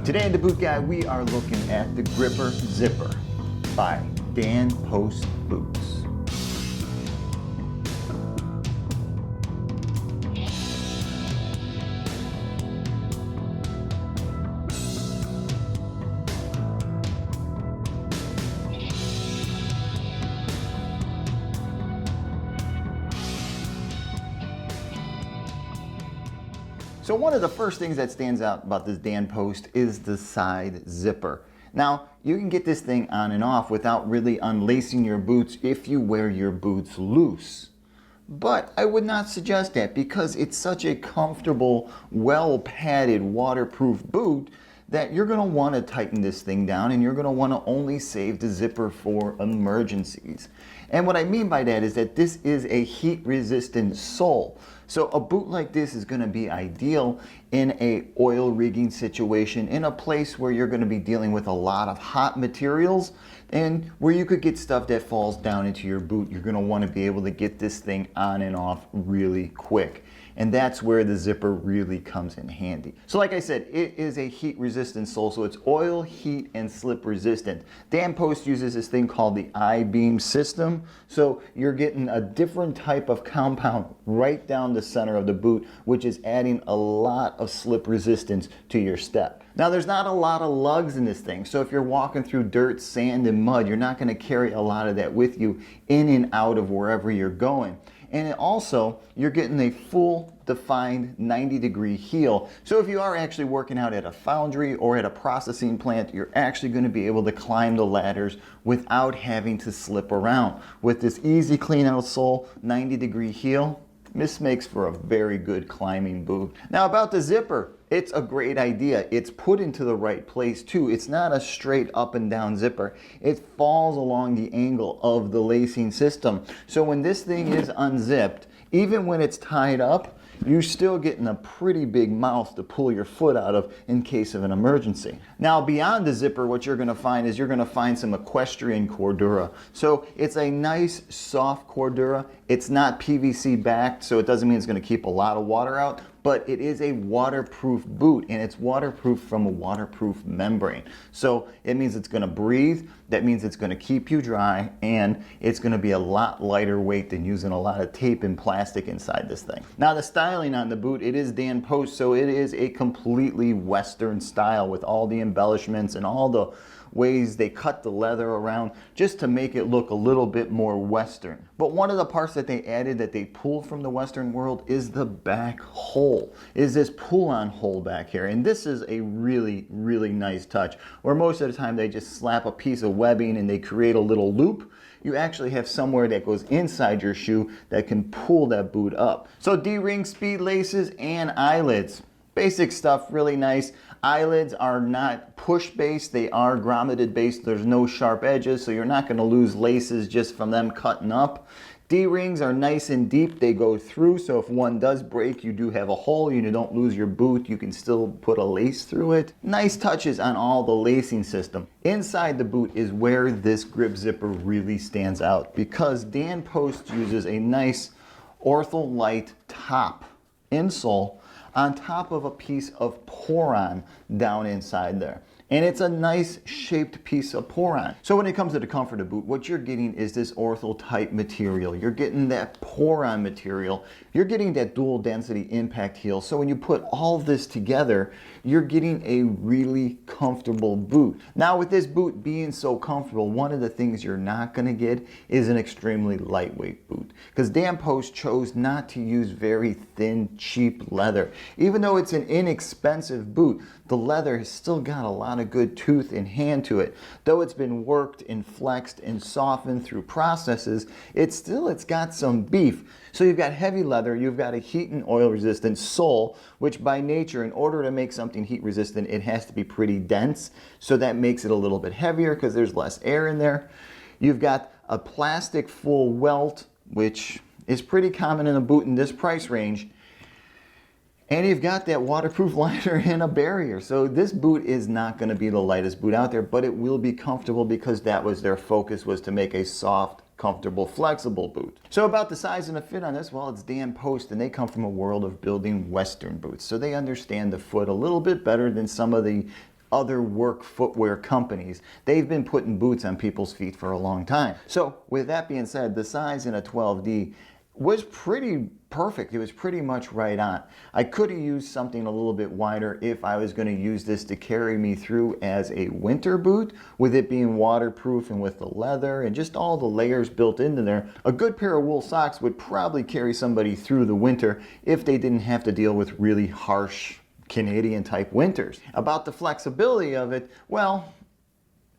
Today in the Boot Guide, we are looking at the Gripper Zipper by Dan Post Boots. So one of the first things that stands out about this Dan Post is the side zipper. Now, you can get this thing on and off without really unlacing your boots if you wear your boots loose. But I would not suggest that because it's such a comfortable, well-padded, waterproof boot that you're going to want to tighten this thing down and you're going to want to only save the zipper for emergencies. And what I mean by that is that this is a heat-resistant sole. So a boot like this is going to be ideal in a oil rigging situation, in a place where you're going to be dealing with a lot of hot materials and where you could get stuff that falls down into your boot. You're going to want to be able to get this thing on and off really quick. And that's where the zipper really comes in handy. So like I said, it is a heat resistant sole, so it's oil, heat, and slip resistant. Dan Post uses this thing called the I-beam system. So you're getting a different type of compound right down the center of the boot, which is adding a lot of slip resistance to your step. Now there's not a lot of lugs in this thing, so if you're walking through dirt, sand, and mud, you're not going to carry a lot of that with you in and out of wherever you're going. And also, you're getting a full defined 90-degree heel. So if you are actually working out at a foundry or at a processing plant, you're actually going to be able to climb the ladders without having to slip around. With this easy clean out sole, 90-degree heel, this makes for a very good climbing boot. Now about the zipper, it's a great idea. It's put into the right place too. It's not a straight up and down zipper. It falls along the angle of the lacing system. So when this thing is unzipped, even when it's tied up, you're still getting a pretty big mouth to pull your foot out of in case of an emergency. Now beyond the zipper, what you're going to find is you're going to find some equestrian cordura. So it's a nice soft cordura. It's not PVC backed, so it doesn't mean it's going to keep a lot of water out, but it is a waterproof boot, and it's waterproof from a waterproof membrane. So it means it's going to breathe, that means it's going to keep you dry, and it's going to be a lot lighter weight than using a lot of tape and plastic inside this thing. Now the styling on the boot, it is Dan Post, so it is a completely Western style with all the embellishments and all the ways they cut the leather around just to make it look a little bit more Western. But one of the parts that they added that they pulled from the Western world is the back hole, is this pull-on hole back here. And this is a really, really nice touch, where most of the time they just slap a piece of webbing and they create a little loop. You actually have somewhere that goes inside your shoe that can pull that boot up. So D-ring speed laces and eyelids. Basic stuff, really nice. Eyelids are not push-based, they are grommeted-based. There's no sharp edges, so you're not going to lose laces just from them cutting up. D-rings are nice and deep, they go through, so if one does break, you do have a hole, you don't lose your boot, you can still put a lace through it. Nice touches on all the lacing system. Inside the boot is where this grip zipper really stands out, because Dan Post uses a nice ortholite top insole on top of a piece of poron down inside there. And it's a nice shaped piece of poron. So when it comes to the comfort of the boot, what you're getting is this ortho type material. You're getting that poron material. You're getting that dual density impact heel. So when you put all of this together, you're getting a really comfortable boot. Now with this boot being so comfortable, one of the things you're not gonna get is an extremely lightweight boot. Because Dan Post chose not to use very thin, cheap leather. Even though it's an inexpensive boot, the leather has still got a lot of good tooth and hand to it. Though it's been worked and flexed and softened through processes, it's got some beef. So you've got heavy leather, you've got a heat and oil resistant sole, which by nature, in order to make something heat resistant, it has to be pretty dense. So that makes it a little bit heavier because there's less air in there. You've got a plastic full welt, which is pretty common in a boot in this price range. And you've got that waterproof liner and a barrier. So this boot is not going to be the lightest boot out there, but it will be comfortable because that was their focus, was to make a soft, comfortable, flexible boot. So about the size and the fit on this, well, it's Dan Post, and they come from a world of building Western boots. So they understand the foot a little bit better than some of the other work footwear companies. They've been putting boots on people's feet for a long time. So with that being said, the size in a 12D was pretty perfect. It was pretty much right on. I could have used something a little bit wider if I was going to use this to carry me through as a winter boot, with it being waterproof and with the leather and just all the layers built into there. A good pair of wool socks would probably carry somebody through the winter if they didn't have to deal with really harsh Canadian type winters. About the flexibility of it, well,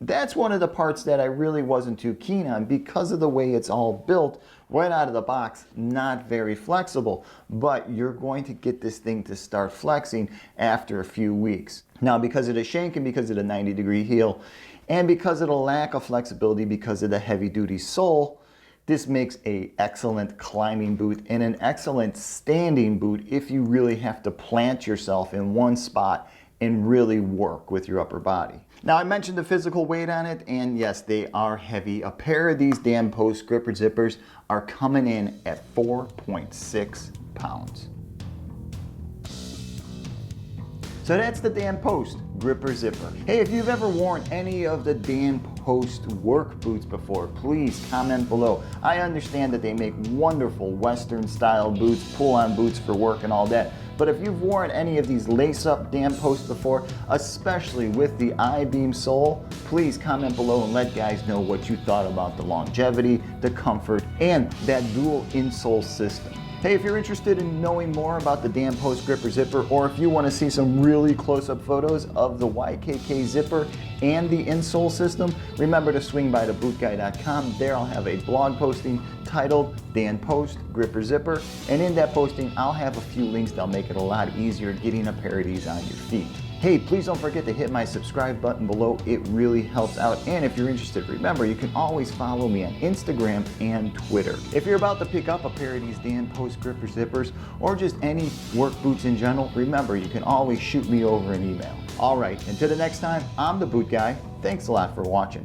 that's one of the parts that I really wasn't too keen on because of the way it's all built. Right out of the box, not very flexible, but you're going to get this thing to start flexing after a few weeks. Now, because of the shank and because of the 90-degree heel, and because of the lack of flexibility because of the heavy-duty sole, this makes an excellent climbing boot and an excellent standing boot if you really have to plant yourself in one spot and really work with your upper body. Now, I mentioned the physical weight on it, and yes, they are heavy. A pair of these Dan Post gripper zippers are coming in at 4.6 pounds. So that's the Dan Post gripper zipper. Hey, if you've ever worn any of the Dan Post work boots before, please comment below. I understand that they make wonderful Western style boots, pull-on boots for work and all that. But if you've worn any of these lace-up Dan Post before, especially with the I-beam sole, please comment below and let guys know what you thought about the longevity, the comfort, and that dual insole system. Hey, if you're interested in knowing more about the Dan Post gripper zipper, or if you want to see some really close-up photos of the YKK zipper and the insole system, remember to swing by to bootguy.com. There I'll have a blog posting titled Dan Post gripper zipper, and in that posting I'll have a few links that'll make it a lot easier getting a pair of these on your feet. Hey, please don't forget to hit my subscribe button below. It really helps out. And if you're interested, remember, you can always follow me on Instagram and Twitter. If you're about to pick up a pair of these Dan Post gripper zippers or just any work boots in general, remember, you can always shoot me over an email. All right, until the next time, I'm the Boot Guy. Thanks a lot for watching.